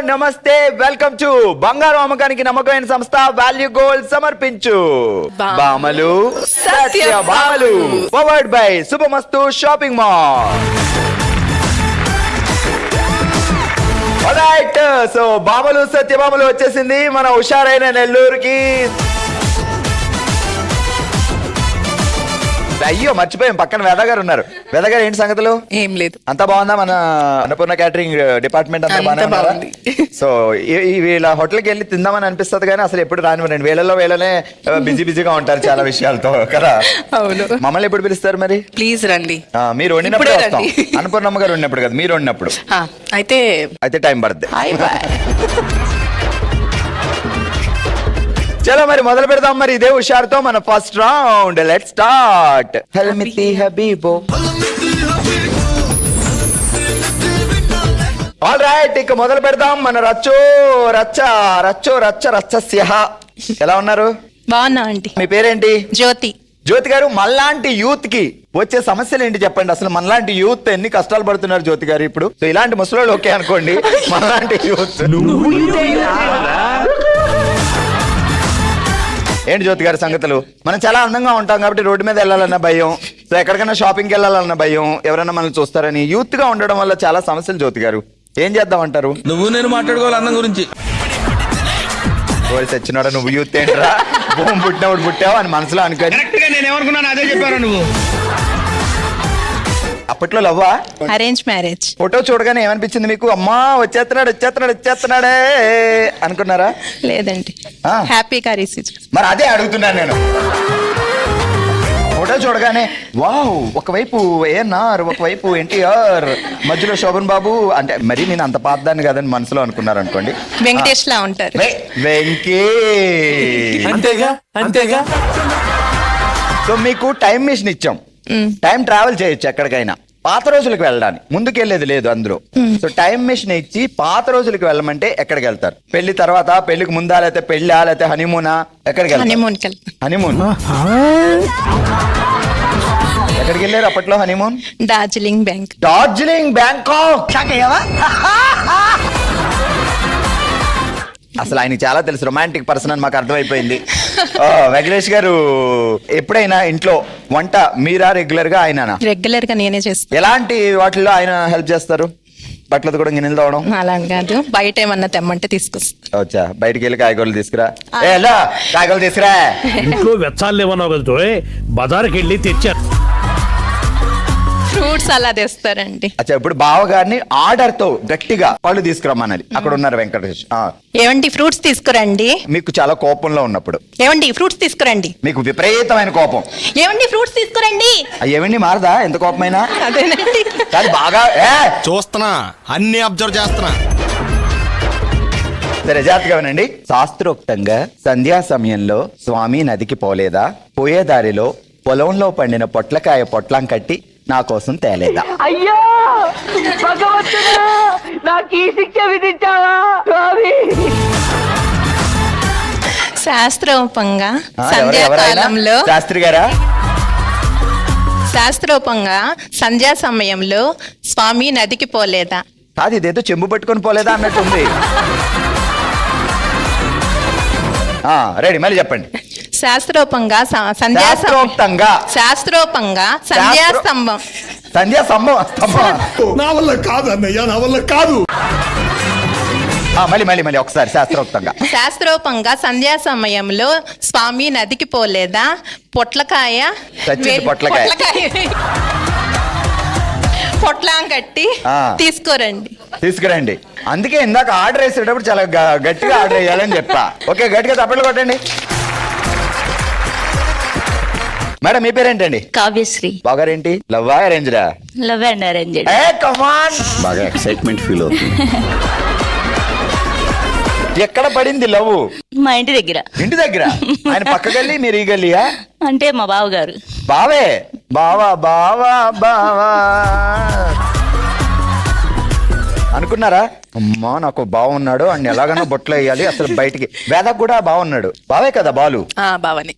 నమస్తే, welcome to బంగారు అమ్మకానికి నమ్మకమైన సంస్థ వాల్యూ గోల్డ్ సమర్పించు బామలు సత్య బామలు, powered by Subhamastu shopping mall. Alright, so బామలు సత్యభామలు వచ్చేసింది మన హుషారైన నెల్లూరుకి. అయ్యో మర్చిపోయాం, పక్కన వేద గారు ఉన్నారు. వేద గారు ఏంటి సంగతులు? ఏం లేదు, అంతా బాగుందా? మన అన్నపూర్ణ క్యాటరింగ్ డిపార్ట్మెంట్ అంతా బాగుంది. సో వీళ్ళ హోటల్కి వెళ్ళి తిందామని అనిపిస్తుంది కానీ అసలు ఎప్పుడు రానివ్వండి. వేళనే బిజీగా ఉంటారు చాలా విషయాలతో కదా. అవును. మమ్మల్ని ఎప్పుడు పిలుస్తారు మరి? ప్లీజ్ రండి. మీరు వండినప్పుడు వస్తాం. అన్నపూర్ణమ్మ గారు వండినప్పుడు కదా, మీరు వండినప్పుడు అయితే టైం పడుతుంది. చలో మరి మొదలు పెడదాం. మరి ఇదే హుషారుతో మన ఫస్ట్ రౌండ్. Let's start. హల్మితి హబీబో. ఆల్ రైట్, ఇక మొదలు పెడదాం. మన రచ్చో రచ్చస్య. ఎలా ఉన్నారు? బాగున్నా అండి. మీ పేరేంటి? జ్యోతి. జ్యోతి గారు, మనలాంటి యూత్ కి వచ్చే సమస్యలు ఏంటి చెప్పండి. అసలు మనలాంటి యూత్ ఎన్ని కష్టాలు పడుతున్నారు జ్యోతి గారు ఇప్పుడు? సో ఇలాంటి ముసలోళ్ళు ఓకే అనుకోండి, మనలాంటి యూత్ ఏంటి జ్యోతి గారి సంగతులు? మనం చాలా అందంగా ఉంటాం కాబట్టి రోడ్డు మీద వెళ్ళాలన్న భయం, సో ఎక్కడికైనా షాపింగ్కి వెళ్ళాలన్న భయం, ఎవరైనా మనల్ని చూస్తారని. యూత్ గా ఉండడం వల్ల చాలా సమస్యలు. జ్యోతి గారు ఏం చేద్దామంటారు? నువ్వు నేను మాట్లాడుకోవాలి అందం గురించి. తెచ్చినాడు నువ్వు యూత్ ఏంట్రా, భూమి పుట్టినప్పుడు పుట్టావు అని మనసులో అనుకోని. నేను ఏమనుకున్నాను అదే చెప్పారు నువ్వు. అప్పట్లో లవ్వా? Arrange marriage. ఫోటో చూడగానే ఏమనిపించింది మీకు? అమ్మా వచ్చేస్తున్నాడే అనుకున్నారా? లేదండి, హ్యాపీగా రిసీవ్. మరి అదే అడుగుతున్నాను నేను. ఫోటో చూడగానే వావ్, ఒకవైపు ఏఎన్ఆర్, ఒకవైపు ఎన్టీఆర్, మధ్యలో శోభన్ బాబు అంటే మరి నేను అంత పాతదాన్ని కదని మనసులో అనుకున్నారు అనుకోండి. వెంకటేష్ లా ఉంటారు. వెంకీ అంతేగా. సో మీకు టైం మిషన్ ఇచ్చాం, టైం ట్రావెల్ చేయొచ్చు ఎక్కడికైనా. పాత రోజులకు వెళ్ళడానికి ముందుకెళ్ళేది లేదు అందులో. సో టైం మిషన్ ఇచ్చి పాత రోజులకు వెళ్ళమంటే ఎక్కడికి వెళ్తారు? పెళ్లి తర్వాత, పెళ్లికి ముందా, లేకపోతే పెళ్ళా, లేకపోతే హనీమూనా? ఎక్కడికి వెళ్తారు? హనీమూన్. ఎక్కడికి వెళ్ళారు అప్పట్లో హనీమూన్? డార్జిలింగ్ బ్యాంకాక్. అసలు ఆయన చాలా తెలుసు, రొమాంటిక్ పర్సన్ అని మాకు అర్థమైపోయింది. వెంకటేష్ గారు, ఎప్పుడైనా ఇంట్లో వంట మీరా రెగ్యులర్ గా ఆయన? రెగ్యులర్ గా నేనే చేస్తాను. ఎలాంటి వాటిల్లో ఆయన హెల్ప్ చేస్తారు? బట్టలతో కూడా గిన్నెలు తోవడం? అలా కాదు, బయట ఏమన్నా తెమ్మంటే తీసుకొస్తా. వచ్చా, బయటికి వెళ్ళి కాయగూరలు తీసుకురా. కాయగూరలు తీసుకురా. ఇంట్లో వెచ్చాలు ఏమన్నావు కదా, బజార్కి వెళ్ళి తెచ్చారు. ఫ్రూట్స్ అలా తెస్తారండి. అచ్చా, ఇప్పుడు బావగారిని ఆర్డర్ తో గట్టిగా పళ్ళు తీసుకురమ్మన్నది. అక్కడ ఉన్నారు వెంకటేష్. ఏమండి ఫ్రూట్స్ తీసుకురండి. మీకు చాలా కోపంలో ఉన్నప్పుడు ఏమండి ఫ్రూట్స్ తీసుకురండి. మీకు విపరీతమైన కోపం. ఏమండి ఫ్రూట్స్ తీసుకురండి. ఏమండి మారదా ఎంత కోపమైనా? అదేనండి. కానీ బాగా చూస్తున్నా, అన్ని అబ్జర్వ్ చేస్తున్నా. సరే, జాగ్రత్తగా వినండి. శాస్త్రోక్తంగా సంధ్యా సమయంలో స్వామి నదికి పోలేదా? పోయే దారిలో పొలంలో పండిన పొట్లకాయ పొట్లం కట్టి నా కోసం తేలేదా? అయ్యో భగవంతుడా, నాకు ఈ శిక్ష విధించావా? శాస్త్రోపంగా సంధ్యాకాలంలో, శాస్త్రి గారా? శాస్త్రోపంగా సంధ్యా సమయంలో స్వామి నదికి పోలేదా? కాదు, ఇదేదో చెంబు పట్టుకొని పోలేదా అన్నట్టుంది. రెడీ, మళ్ళీ చెప్పండి. శాస్త్రోపంగా సంధ్యా స్తంభం. నా వల్ల కాదు అన్నయ్య, నా వల్ల కాదు. మళ్ళీ ఒకసారి. శాస్త్రోపంగా సంధ్యా సమయంలో స్వామి నదికి పోలేదా? పొట్లకాయ పొట్లం కట్టి తీసుకురండి. అందుకే ఇందాక ఆర్డర్ వేసేటప్పుడు చాలా గట్టిగా ఆర్డర్ వేయాలని చెప్పా. ఓకే, గట్టిగా తప్పట్లు కొట్టండి. మేడం, మీ పేరేంటండి? కావ్యశ్రీ. బాగారేంటి? లవ్ అరేంజ్డా? Love and arrange. బాగా ఎక్సైట్మెంట్ ఫీల్ అవుతుంది. ఎక్కడ పడింది లవ్? మా ఇంటి దగ్గర. ఇంటి దగ్గర? ఆయన పక్క గల్లీ, మీరు ఈ గల్లీయా? అంటే మా బావగారు. బావే? బావా అనుకున్నారా? అమ్మా, నాకు బాగున్నాడు అని ఎలాగన్నా బొట్లు వేయాలి, అసలు బయటికి. వేద కూడా బాగున్నాడు. బావే కదా బాలు? బావని.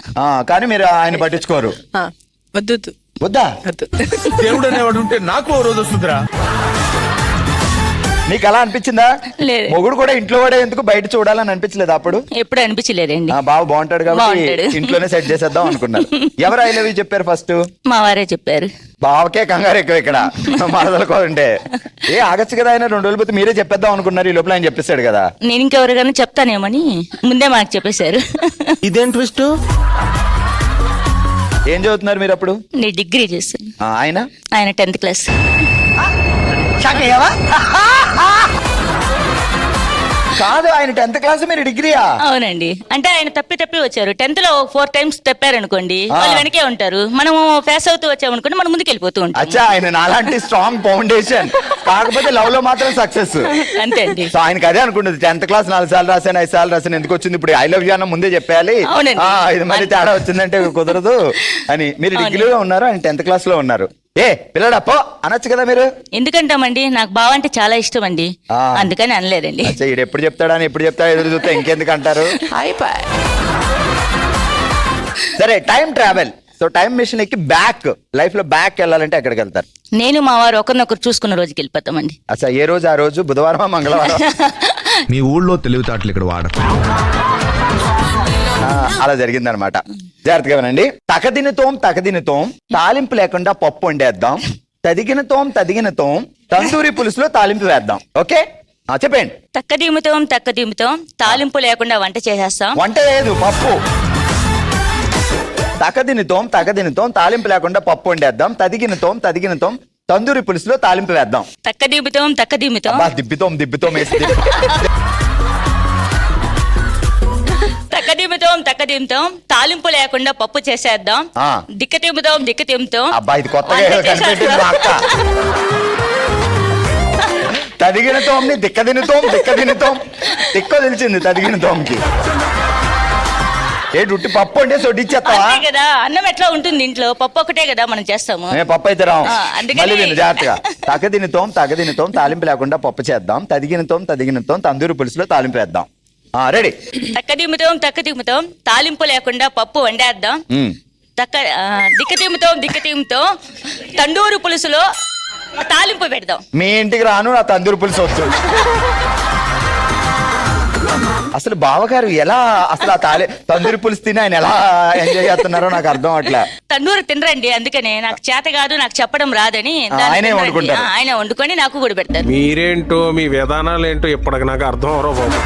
కానీ మీరు ఆయన పట్టించుకోరు. వద్దా? దేవుడు అనేవాడు ఉంటే నాకు ఓ రోజు వస్తుందిరా. నీకు అలా అనిపించిందా? లేదు. మొగుడు కూడా ఇంట్లో కూడా ఎందుకు బయట చూడాలని అనిపించలేదు అప్పుడు? ఎప్పుడు అనిపించలేదండి. బావ బాగుంటాడు కాబట్టి బాగుంటాడు. ఇంట్లోనే సెట్ చేసేద్దాం అనుకున్నారు. ఎవరు ఐ లవ్ యూ చెప్పారు ఫస్ట్? మా వారే చెప్పారు. బావకే కంగారు ఎక్కువ ఇక్కడ మరదలుకోండి. ఆగచ్చు కదా, ఆయన 2 రోజులు పోతే మీరే చెప్పేద్దాం అనుకున్నారు. ఈ లోపల ఆయన చెప్పేశాడు కదా. నేను ఇంకెవరికైనా చెప్తానేమని ముందే మాకు చెప్పేశారు. ఇదేం ట్విస్ట్? ఏం చదువుతున్నారు మీరు అప్పుడు? నేను డిగ్రీ చేస్తాను. ఆయన ఆయన 10th క్లాస్. కాదు, ఆయన 10th క్లాస్, మీరు డిగ్రీయా? అవునండి. అంటే ఆయన తప్పి వచ్చారు. 10th లో 4 times తప్పారనుకోండి, వాళ్ళు వెనకే ఉంటారు. మనము పాస్ అవుతూ వచ్చామనుకోండి, మనం ముందుకు వెళ్ళిపోతూ ఉంటాం. అచ్చా, ఆయన నాలాంటి స్ట్రాంగ్ ఫౌండేషన్, కాకపోతే లవ్ లో మాత్రం సక్సెస్. అంతే అండి. సో ఆయనకి అదే అనుకుంటుంది, 10th క్లాస్ 4 సార్లు రాశాను, 5 సార్లు రాశాను, ఎందుకు వచ్చింది ఇప్పుడు ఐ లవ్ యూ అన్న ముందే చెప్పాలి. అవునండి. ఇది మరి తేడా వచ్చిందంటే కుదరదు అని. మీరు డిగ్రీలో ఉన్నారు, ఆయన 10th క్లాస్ లో ఉన్నారు. పిల్లడా పో అనొచ్చు కదా మీరు. ఎందుకంటామండి, నాకు బావ అంటే చాలా ఇష్టం అండి, అందుకని అనలేదండి. అచ్చా, ఈడు ఎప్పుడు చెప్తాడని ఎప్పుడు చెప్తాడు ఎదురు చూస్తే ఇంకెందుకు అంటారు. సరే, time travel. So time machine ఎక్కి బ్యాక్, లైఫ్ లో బ్యాక్ వెళ్ళాలంటే ఎక్కడికి వెళ్తారు? నేను మా వారు ఒకరినొకరు చూసుకున్న రోజుకి వెళ్ళిపోతామండి. అచ్చా, ఏ రోజు ఆ రోజు? బుధవారం, మంగళవారం? మీ ఊళ్ళో తెలివితేటలు ఇక్కడ వాడకు. అలా జరిగిందనమాట. జాగ్రత్తగా వినండి. తకదినతోం తాలింపు లేకుండా పప్పు వండేద్దాం, తదిగినతోం తందూరి పులుసులో తాలింపు వేద్దాం. ఓకే, చెప్పండి. తక్కదీముతాం తాలింపు లేకుండా వంట చేసేస్తాం. వంట లేదు, పప్పు. తకదినతోం తాలింపు లేకుండా పప్పు వండేద్దాం, తదిగినతోం తందూరి పులుసులో తాలింపు వేద్దాం. తక్కదీముతాం దిబ్బితోం వేసి తక్కదీముతాం తాలింపు లేకుండా పప్పు చేసేద్దాం. దిక్కతిమ్ముతాం అబ్బా, ఇది కొత్తగా కనిపెట్టింది మా అక్క. తదిగినతోంని దిక్కదినతోం దిక్కో తెలిసింది తదిగినతోంకి. ఉట్టి పప్పు అంటే సొడ్డిచ్చేస్తావా కదా? అన్నం ఎట్లా ఉంటుంది ఇంట్లో? పప్పు ఒకటే కదా మనం చేస్తాము. పప్పు అయితే రాం. అందుకని మళ్ళీ విను జాగ్రత్తగా. తగదినతోం తాలింపు లేకుండా పప్పు చేద్దాం, తదిగినతోం తందూరి పులుసులో తాలింపు వేద్దాం. రెడీ. తక్కదిమ్ముతాం తాలింపు లేకుండా పప్పు వండేద్దాం. దిక్కతిమ్ముతాం తందూరి పులుసులో తాలింపు పెడదాం. మీ ఇంటికి రాను, నా తందూరి పులుసు వస్తుంది. అసలు బావగారు ఎలా అసలు ఆ తందూరి పులుసు తిని ఆయన ఎలా ఎంజాయ్ చేస్తున్నారో నాకు అర్థం అట్లా. తందూరి తినరండి, అందుకనే నాకు చేత కాదు, నాకు చెప్పడం రాదని ఆయనే వండుకుంటారు. ఆయన వండుకొని నాకు కూడా పెడతారు. మీరేంటో మీ విధానాలు ఏంటో ఇప్పటికి నాకు అర్థం అవరో బాబు.